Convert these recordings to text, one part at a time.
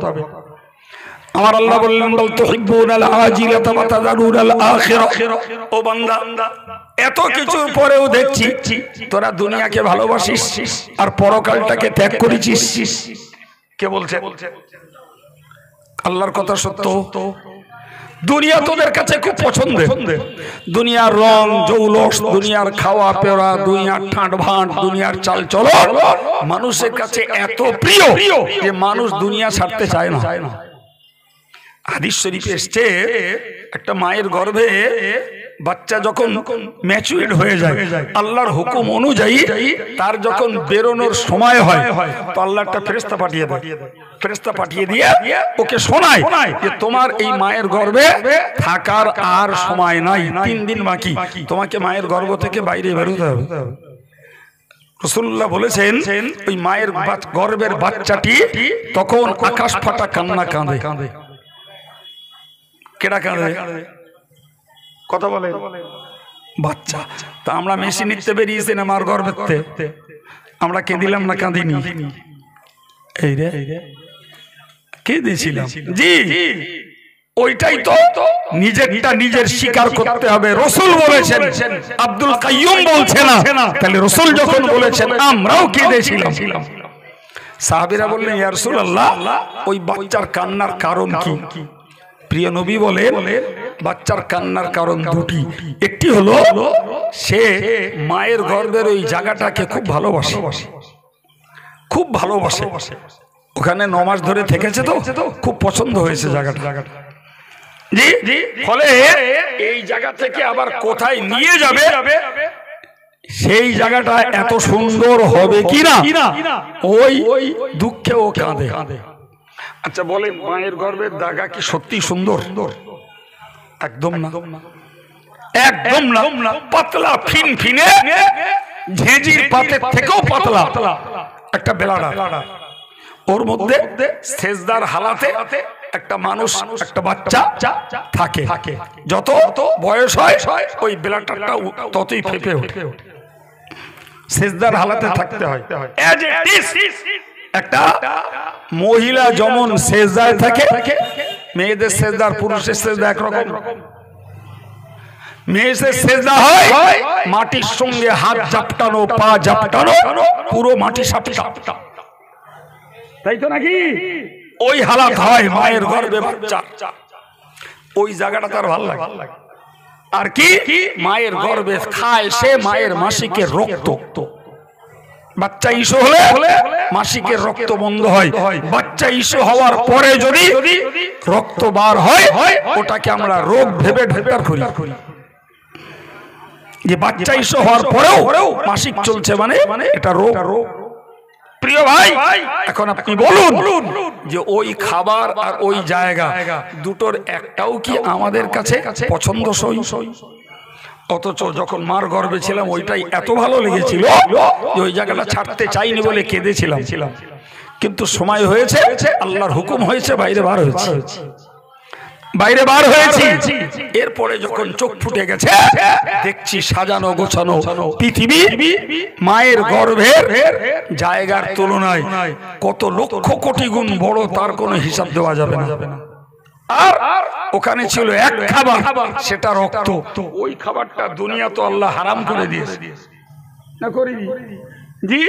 হবে। আমার আল্লাহ বললেন বল তুহিব্বুনাল আজিলাতা ওয়া তাযারুনাল আখিরাহ। ও বান্দা, এত কিছুর পরেও দেখছি তোরা দুনিয়াকে ভালোবাসিস আর পরকালটাকে ত্যাগ করেছিস। কে বলছে? আল্লাহর কথা সত্য। দুনিয়া তোদের কাছে খুব পছন্দের, দুনিয়ার রং জৌলস, দুনিয়ার খাওয়া পেওয়া, দুনিয়ার ঠাঁট ভাঁট, দুনিয়ার চাল চলন মানুষের কাছে এত প্রিয় যে মানুষ দুনিয়া ছাড়তে চায় না। হাদিস শরীফে এসেছে একটা মায়ের গর্ভে বাচ্চা যখন ম্যাচুরিড হয়ে যায় আল্লাহর হুকুম অনুযায়ী তার যখন বেরোনোর সময় হয় তো আল্লাহ একটা ফেরেশতা পাঠিয়ে দেয়। ফেরেশতা পাঠিয়ে দিয়ে ওকে শোনায় যে তোমার এই মায়ের গর্ভে থাকার আর সময় নাই, 3 দিন বাকি, তোমাকে মায়ের গর্ভ থেকে বাইরে বেরোতে হবে। রাসূলুল্লাহ বলেছেন ওই মায়ের গর্ভের বাচ্চাটি তখন আকাশ ফাটা কান্না কাঁদে। কেডা কাঁদে? কথা বলে বাচ্চা। তা আমরা মেশিন নিতে বেরিয়েছি না মার গর্ভেতে, আমরা কেঁদিলাম না কাঁদিনি? এই রে কেঁদেছিলাম। জি, ওইটাই তো নিজেরটা নিজের স্বীকার করতে হবে। রাসূল বলেছেন, আব্দুল কাইয়ুম বলছে না, তাহলে রাসূল যখন বলেছেন আমরাও কেঁদেছিলাম। সাহাবীরা বললেন ইয়া রাসূলুল্লাহ ওই বাচ্চার কান্নার কারণ কি? প্রিয় নবী বলেন বাচ্চার কান্নার কারণ দুটি। একটি হলো সে মায়ের গর্ভের ওই জায়গাটাকে খুব ভালোবাসে, খুব ভালোবাসে, ওখানে 9 মাস ধরে থেকেছে তো খুব পছন্দ হয়েছে জায়গাটা। জি, ফলে এই জায়গা থেকে আবার কোথায় নিয়ে যাবে সেই জায়গাটা এত সুন্দর হবে কিনা ওই দুঃখে ও কাঁদে। আচ্ছা বলেন মায়ের গর্ভের জায়গা কি সত্যি সুন্দর? একদম না, একদম না। পাতলা ফিনফিনে ঝেঁঝির পাতের থেকেও পাতলা একটা বেলাড়া, ওর মধ্যে সেজদার হালাতে একটা মানুষ, একটা বাচ্চা থাকে। যত বয়স হয় ওই বেলাটা ততই ফেপে ওঠে। সেজদার হালাতে থাকতে হয়। একটা মহিলা যেমন সেজদায় থাকে, মেয়েদের সেজদার পুরুষের সেজদা একরকম। মেয়েদের সেজদা হয় মাটির সঙ্গে হাত জাপটানো, পা জাপটানো, পুরো মাটি সাপটা, তাই তো নাকি? ওই হালাত হয় মায়ের গর্ভে বাচ্চা। ওই জায়গাটা তার ভালো লাগে। আর কি মায়ের গর্ভে খায় সে মায়ের মাসিকের রক্ত। বাচ্চা ইস্যু হলে মাসিকের রক্ত বন্ধ হয়। বাচ্চা ইস্যু হওয়ার পরে যদি রক্ত বার হয় ওটাকে আমরা রোগ ভেবে ঢেকার করি। যে বাচ্চা ইস্যু হওয়ার পরেও মাসিক চলছে মানে এটা রোগ। প্রিয় ভাই এখন আপনি বলুন যে ওই খাবার আর ওই জায়গা দুটোর একটাও কি আমাদের কাছে পছন্দসই? অথচ যখন মার গর্ভে ছিলাম ওইটাই এত ভালো লেগেছিল যে ওই জায়গাটা ছাড়তে চাইনি বলে কেঁদেছিলাম। কিন্তু সময় হয়েছে, আল্লাহর হুকুম হয়েছে, বাইরে বার হয়েছি। এরপরে যখন চোখ ফুটে গেছে দেখছি সাজানো গোছানো পৃথিবী মায়ের গর্ভের জায়গার তুলনায় কত লক্ষ কোটি গুণ বড়, তার কোনো হিসাব দেওয়া যাবে না। আর ওখানে ছিল এক খাবার, সেটা রক্ত। ওই খাবারটা দুনিয়া তো আল্লাহ হারাম করে দিয়েছে না করিনি? জি,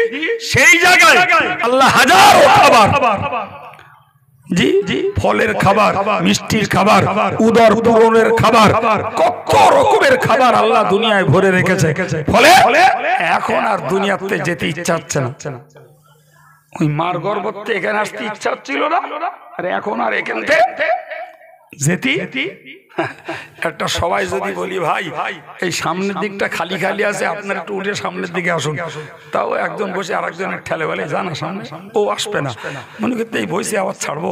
সেই জায়গায় আল্লাহ হাজারো খাবার, জি ফলের খাবার, মিষ্টির খাবার, উদর পূরণের খাবার, কত রকমের খাবার আল্লাহ দুনিয়ায় ভরে রেখেছে। ফলে এখন আর দুনিয়াতে যেতে ইচ্ছা হচ্ছে না। ওই মার গর্ভতে এখানে আসতে ইচ্ছা হচ্ছিল না, আর এখন আর এখান থেকে যেতে একটা সবাই যদি বলি ভাই এই সামনের দিকটা খালি খালি আছে, আপনার একটু উঠে সামনের দিকে আসুন, তাও একজন বসে আর একজনের ঠেলে বলে জানা সামনে, ও আসবে না, মনে করতে এই বসে আবার ছাড়বো।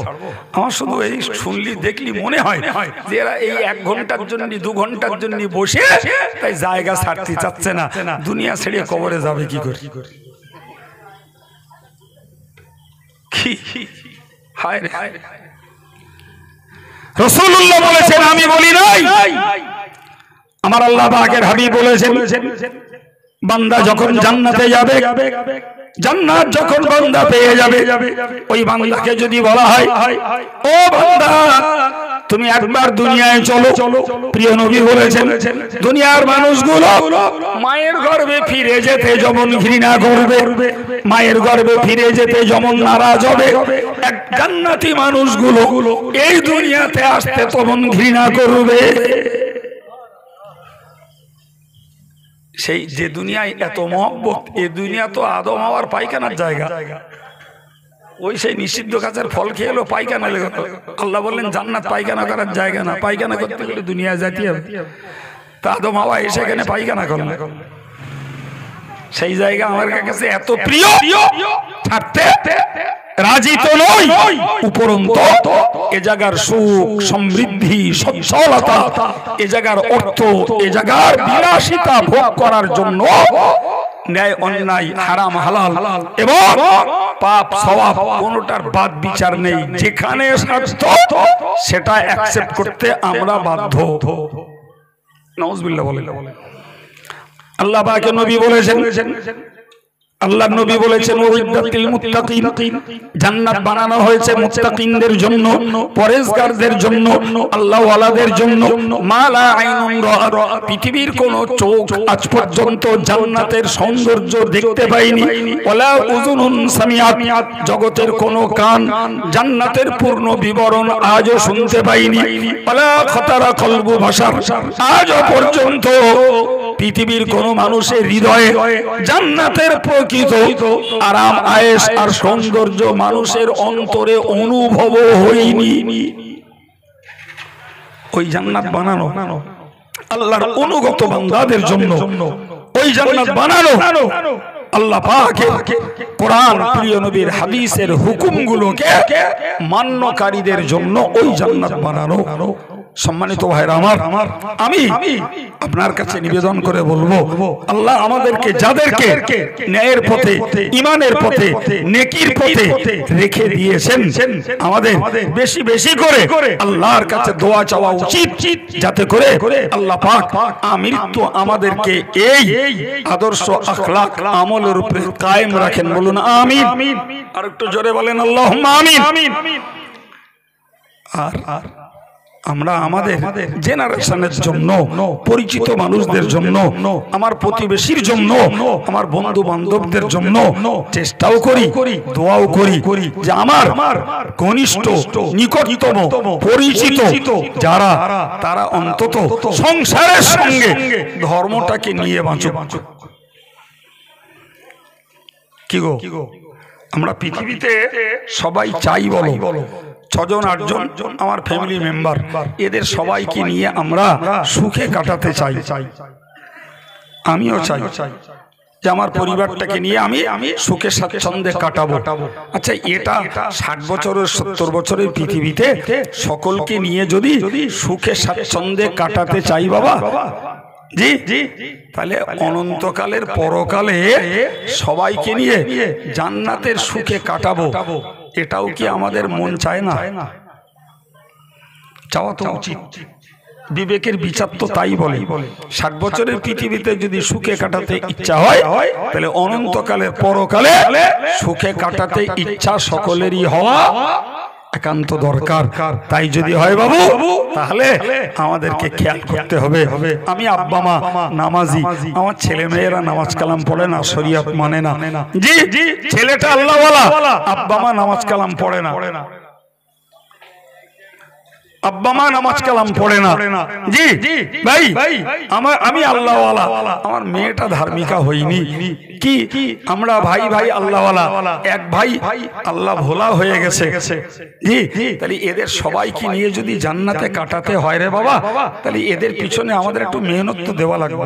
আমার শুধু এই শুনলি দেখলি মনে হয় যে এরা এই 1 ঘন্টার জন্য 2 ঘন্টার জন্য বসে তাই জায়গা ছাড়তে চাচ্ছে না, দুনিয়া ছেড়ে কবরে যাবে কি করে। কি হায় রে, রাসূলুল্লাহ বলেছেন, আমি বলি নাই, আমার আল্লাহ পাকের হাবিব বলেছেন বান্দা যখন জান্নাতে যাবে জান্নাত যখন বান্দা পেয়ে যাবে, ওই বান্দাকে যদি বলা হয় ও বান্দা তুমি একবার দুনিয়ায় চলো, প্রিয় নবী বলেছেন দুনিয়ার মানুষগুলো মায়ের গর্ভে ফিরে যেতে যেমন ঘৃণা করবে, মায়ের গর্ভে ফিরে যেতে যেমন নারাজ হবে, এক জান্নাতি মানুষগুলো এই দুনিয়াতে আসতে তেমন ঘৃণা করবে। সেই যে দুনিয়ায় এত মহব্বত, এই দুনিয়া তো আদম হওয়ার পায়খানার জায়গা, ওই সেই নিষিদ্ধ গাছের ফল খেয়ে এলো পায়খানা লেগে। আল্লাহ বললেন জান্নাত পায়খানা করার জায়গা না, পায়খানা করতে গেলে দুনিয়া যেতে হবে। তা আদম হাওয়া এসে এখানে পায়খানা করলে, সেই জায়গা আমার কাছে এত প্রিয়, থাকতে রাজি তো নই, উপরন্তু এ জায়গার সুখ সমৃদ্ধি সচ্ছলতা, এ জায়গার অর্থ, এ জায়গার বিলাসিতা ভোগ করার জন্য ন্যায় অন্যায় হারাম হালাল এবং পাপ সওয়াব কোনটার বাদ বিচার নেই। যেখানে স্বার্থ সেটা অ্যাকসেপ্ট করতে আমরা বাধ্য। নাউজুবিল্লাহ বলে আল্লাহ পাকের নবী বলেছেন, আল্লাহর নবী বলেছেন উইদ্দাতিল মুত্তাকিন, জান্নাত বানানো হয়েছে মুত্তাকিনদের জন্য, পরেজগারদের জন্য, আল্লাহ ওয়ালাদের জন্য। মালা আইনুন রাআত, পৃথিবীর কোন চোখ আজ পর্যন্ত জান্নাতের সৌন্দর্য দেখতে পায়নি। ওয়ালা উযুনুন সামিআত, জগতের কোন কান জান্নাতের পূর্ণ বিবরণ আজও শুনতে পায়নি। ওয়ালা খাতারা কলবু বাশার, আজও পর্যন্ত পৃথিবীর কোন মানুষের হৃদয়ে জান্নাতের প্রকৃত আরাম আয়েশ আর সৌন্দর্য মানুষের অন্তরে অনুভব হয়নি। ওই জান্নাত বানানো আল্লাহর অনুগত বান্দাদের জন্য, ওই জান্নাত বানানো আল্লাহ পাকের কোরআন প্রিয় নবীর হাদিসের হুকুমগুলোকে মান্যকারীদের জন্য ওই জান্নাত বানানো। সম্মানিত ভাইরা আমার, আমি আপনার কাছে নিবেদন করে বলবো, আল্লাহ আমাদেরকে যাদেরকে ন্যায়ের পথে, ঈমানের পথে, নেকির পথে রেখে দিয়েছেন, আমাদের বেশি বেশি করে আল্লাহর কাছে দোয়া চাওয়া উচিত, যাতে করে আল্লাহ পাক আমৃত্যু আমাদেরকে এই আদর্শ আখলাক আমলের উপরে কায়েম রাখেন। বলুন আমিন। আর একটু জোরে বলেন আল্লাহুম্মা আমিন। আর আমরা আমাদের জেনারেশনের জন্য, পরিচিত মানুষদের জন্য, আমার প্রতিবেশীর জন্য, আমার বন্ধু বান্ধবদের জন্য চেষ্টাও করি, দোয়াও করি যে আমার ঘনিষ্ঠ নিকটতম পরিচিত যারা, তারা অন্তত সংসারের সঙ্গে ধর্মটাকে নিয়ে বাঁচুক। কি গো, আমরা পৃথিবীতে সবাই চাই, বলো 6 জন 8 জন আমার ফ্যামিলি মেম্বার, এদের সবাইকে নিয়ে আমরা সুখে কাটাতে চাই। আমিও চাই যে আমার পরিবারটাকে নিয়ে আমি সুখে স্বাচ্ছন্দ্যে কাটাবো। আচ্ছা, এটা 60 বছরের 70 বছরের পৃথিবীতে সকলকে নিয়ে যদি সুখে স্বাচ্ছন্দ্যে কাটাতে চাই বাবা, জি, তাহলে অনন্তকালের পরকালে সবাইকে নিয়ে জান্নাতের সুখে কাটাবো, এটাও কি আমাদের মন চায় না? চাওয়া তো উচিত। বিবেকের বিচার তো তাই বলে। 60 বছরের পৃথিবীতে যদি সুখে কাটাতে ইচ্ছা হয়, তাহলে অনন্তকালের পরকালে সুখে কাটাতে ইচ্ছা সকলেরই হওয়া একান্ত দরকার। তাই যদি হয় বাবু, তাহলে আমাদেরকে খেয়াল করতে হবে। আমি আব্বা মা নামাজি, আমার ছেলে মেয়েরা নামাজ কালাম পড়ে না, শরীয়ত মানে না। জি, ছেলেটা আল্লাহওয়ালা, আব্বা মা নামাজ কালাম পড়ে না, আব্বা মা নামাজ কালাম পড়ে না। জি ভাই, আমি আল্লাহওয়ালা, আমার মেয়েটা ধার্মিকা হইনি। কি আমরা ভাই ভাই আল্লাহওয়ালা, এক ভাই আল্লাহ ভোলা হয়ে গেছে। জি, তাহলে এদের সবাইকে নিয়ে যদি জান্নাতে কাটাতে হয় রে বাবা, তাহলে এদের পিছনে আমাদের একটু মেহনত তো দেওয়া লাগবে।